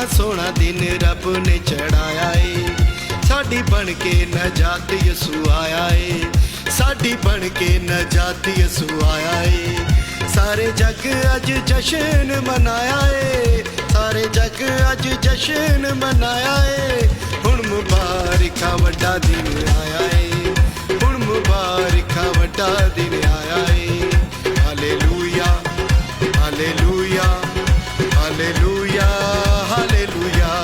सोहना दिन रब ने चढ़ाया है। साडी बन के नजात यसू आया है, साडी बन के नजात यसू आया है। सारे जग अज जश्न मनाया है, सारे जग अज जश्न मनाया है। हुण मुबारका वड्डा दिन आया है, हुण मुबारका वड्डा दिन आया है। Hallelujah hallelujah hallelujah hallelujah.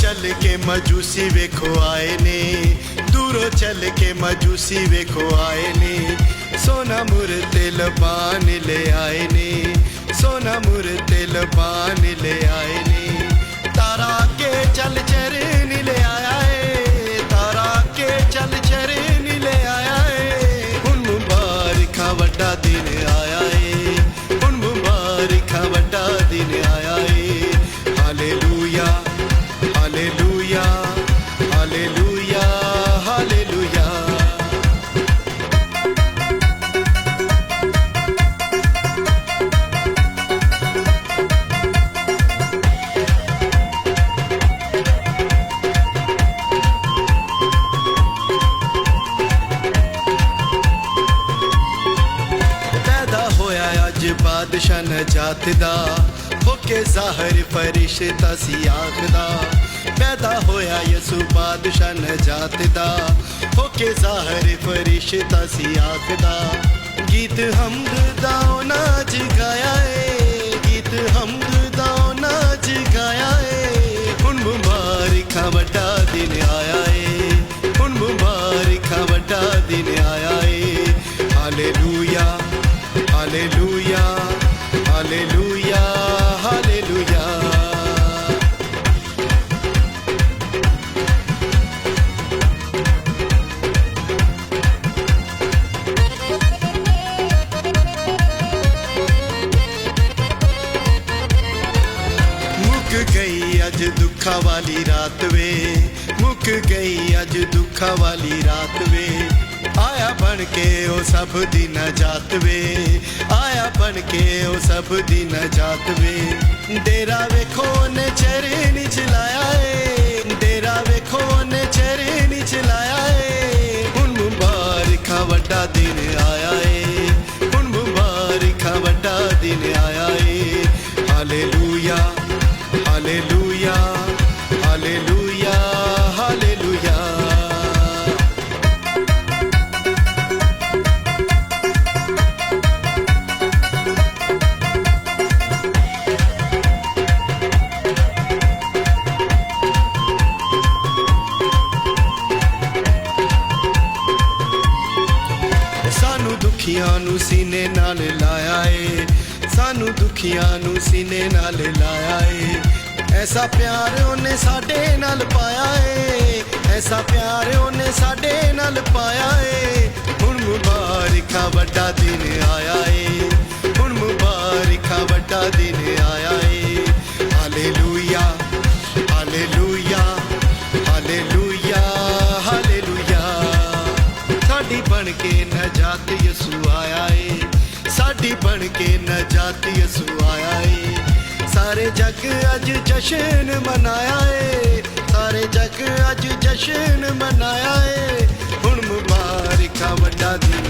चल के मजूसी वेखो आए ने, दूरों चल के मजूसी वेखो आए ने। सोना मुर तिल पान ले आए ने, सोना मुर तिल पान ले आए ने। तारा के चल चरण ले आया है, तारा के चल चरण ले आया है। हुण मुबारका वड्डा दिन आया है, हुण मुबारका वड्डा दिन आया है। Hallelujah hallelujah hallelujah hallelujah. पैदा होया अज बादशाह नजात दा, होके ज़ाहिर फरिश्ता सी आखदा। पैदा होया यसू बादशाह नजात दा, होके ज़ाहिर फरिश्ता सी आखदा। गीत हमद दा नाच गाया है, गीत हमद दा नाच गाया है। हुण मुबारका वड्डा दिन आया है, हुण मुबारका वड्डा दिन आया है। Hallelujah hallelujah hallelujah hallelujah. मुक गई अज दुखा वाली रात वे, मुक गई अज दुखा वाली रात वे। आया बन के ओ सब दी नजात वे, आया बन के ओ सब दी नजात वे। डेरा वेखो ने चरण चलाया है, डेरा वेखो ने चरण चलाया है। हुण मुबारका वड्डा दिन आया है, हुण मुबारका वड्डा दिन आया है। Hallelujah hallelujah hallelujah hallelujah. सानू दुखियां नू सीने नाल लाया है, सानू दुखियां नू सीने नाल लाया है। ऐसा प्यार उन्हें साडे नाल पाया है, ऐसा प्यार उन्हें साडे नाल पाया है। हुण मुबारका वड्डा दिन आया है, हुण मुबारका वड्डा दिन आया है। Hallelujah hallelujah hallelujah hallelujah. साडी बन के नजात यसू आया है, साडी बन के नजात यसू आया है। सारे जग अज जश्न मनाया है, सारे जग अज जश्न मनाया है। हुण मुबारका वड्डा दिन